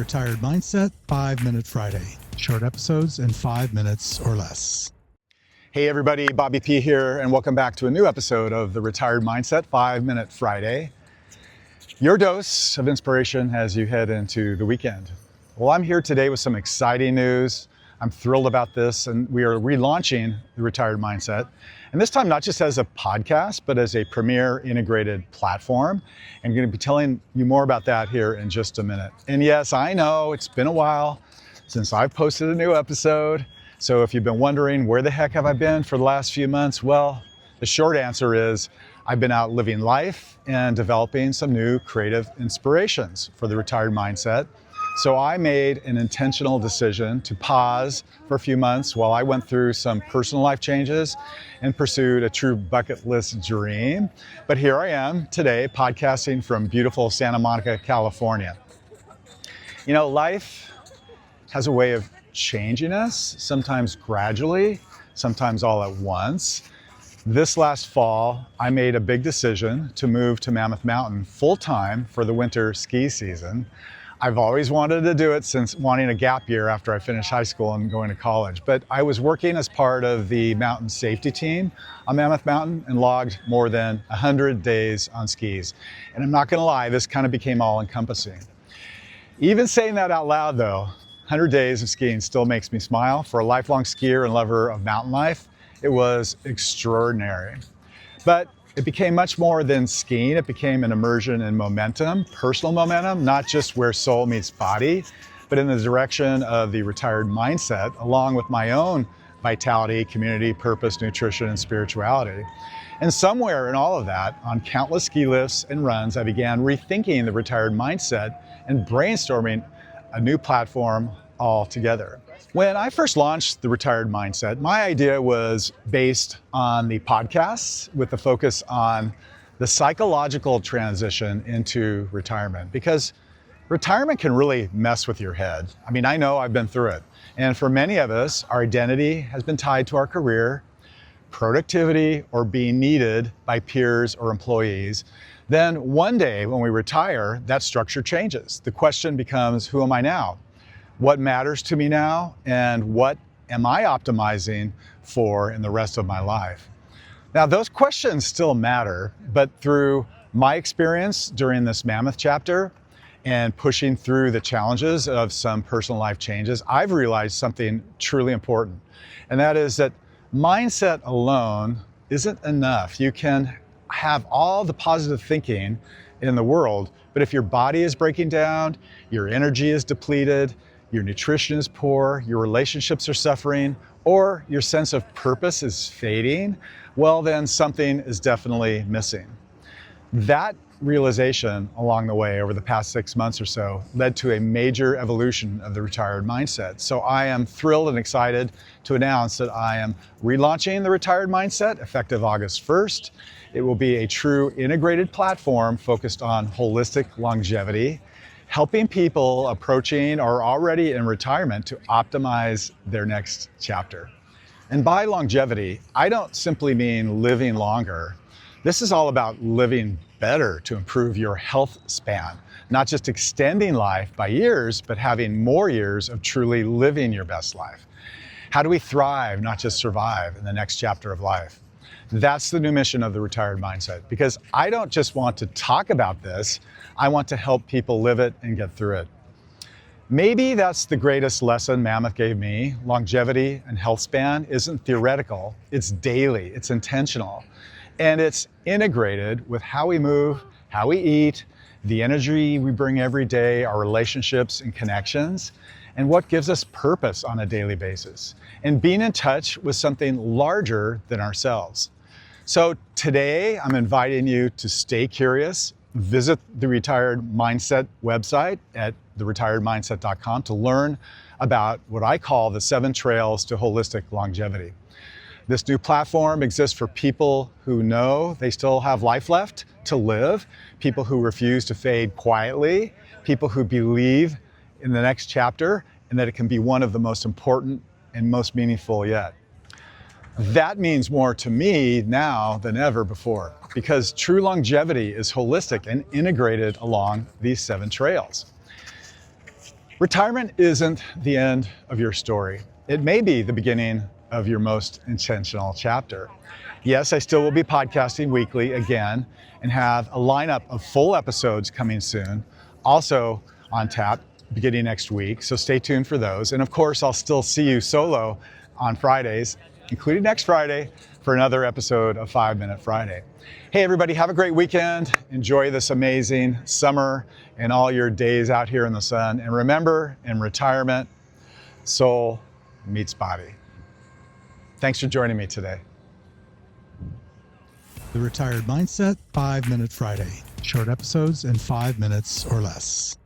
Retired Mindset 5-Minute Friday. Short episodes in 5 minutes or less. Hey everybody, Bobby P here, and welcome back to a new episode of the Retired Mindset 5-Minute Friday. Your dose of inspiration as you head into the weekend. Well, I'm here today with some exciting news. I'm thrilled about this, and we are relaunching the Retired Mindset. And this time, not just as a podcast, but as a premier integrated platform. And I'm going to be telling you more about that here in just a minute. And yes, I know it's been a while since I've posted a new episode. So if you've been wondering where the heck have I been for the last few months, well, the short answer is I've been out living life and developing some new creative inspirations for the Retired Mindset. So I made an intentional decision to pause for a few months while I went through some personal life changes and pursued a true bucket list dream. But here I am today podcasting from beautiful Santa Monica, California. You know, life has a way of changing us, sometimes gradually, sometimes all at once. This last fall, I made a big decision to move to Mammoth Mountain full-time for the winter ski season. I've always wanted to do it since wanting a gap year after I finished high school and going to college. But I was working as part of the mountain safety team on Mammoth Mountain and logged more than 100 days on skis. And I'm not gonna lie, this kind of became all-encompassing. Even saying that out loud though, 100 days of skiing still makes me smile. For a lifelong skier and lover of mountain life, it was extraordinary. But it became much more than skiing. It became an immersion in momentum, personal momentum, not just where soul meets body, but in the direction of the retired mindset, along with my own vitality, community, purpose, nutrition, and spirituality. And somewhere in all of that, on countless ski lifts and runs, I began rethinking the retired mindset and brainstorming a new platform altogether. When I first launched the Retired Mindset, my idea was based on the podcasts with the focus on the psychological transition into retirement, because retirement can really mess with your head. I mean, I know I've been through it. And for many of us, our identity has been tied to our career, productivity, or being needed by peers or employees. Then one day when we retire, that structure changes. The question becomes, who am I now? What matters to me now, and what am I optimizing for in the rest of my life? Now, those questions still matter, but through my experience during this Mammoth chapter and pushing through the challenges of some personal life changes, I've realized something truly important. And that is that mindset alone isn't enough. You can have all the positive thinking in the world, but if your body is breaking down, your energy is depleted, your nutrition is poor, your relationships are suffering, or your sense of purpose is fading, well then something is definitely missing. That realization along the way over the past 6 months or so led to a major evolution of the Retired Mindset. So I am thrilled and excited to announce that I am relaunching the Retired Mindset effective August 1st. It will be a true integrated platform focused on holistic longevity, helping people approaching or already in retirement to optimize their next chapter. And by longevity, I don't simply mean living longer. This is all about living better to improve your health span, not just extending life by years, but having more years of truly living your best life. How do we thrive, not just survive, in the next chapter of life? That's the new mission of the Retired Mindset, because I don't just want to talk about this, I want to help people live it and get through it. Maybe that's the greatest lesson Mammoth gave me. Longevity and health span isn't theoretical, it's daily, it's intentional, and it's integrated with how we move, how we eat, the energy we bring every day, our relationships and connections, and what gives us purpose on a daily basis, and being in touch with something larger than ourselves. So today, I'm inviting you to stay curious, visit the Retired Mindset website at theretiredmindset.com to learn about what I call the 7 trails to holistic longevity. This new platform exists for people who know they still have life left to live, people who refuse to fade quietly, people who believe in the next chapter and that it can be one of the most important and most meaningful yet. That means more to me now than ever before, because true longevity is holistic and integrated along these 7 trails. Retirement isn't the end of your story. It may be the beginning of your most intentional chapter. Yes, I still will be podcasting weekly again and have a lineup of full episodes coming soon, also on tap beginning next week, so stay tuned for those. And of course, I'll still see you solo on Fridays, including next Friday, for another episode of 5 Minute Friday. Hey everybody, have a great weekend. Enjoy this amazing summer and all your days out here in the sun. And remember, in retirement, soul meets body. Thanks for joining me today. The Retired Mindset 5 Minute Friday. Short episodes in 5 minutes or less.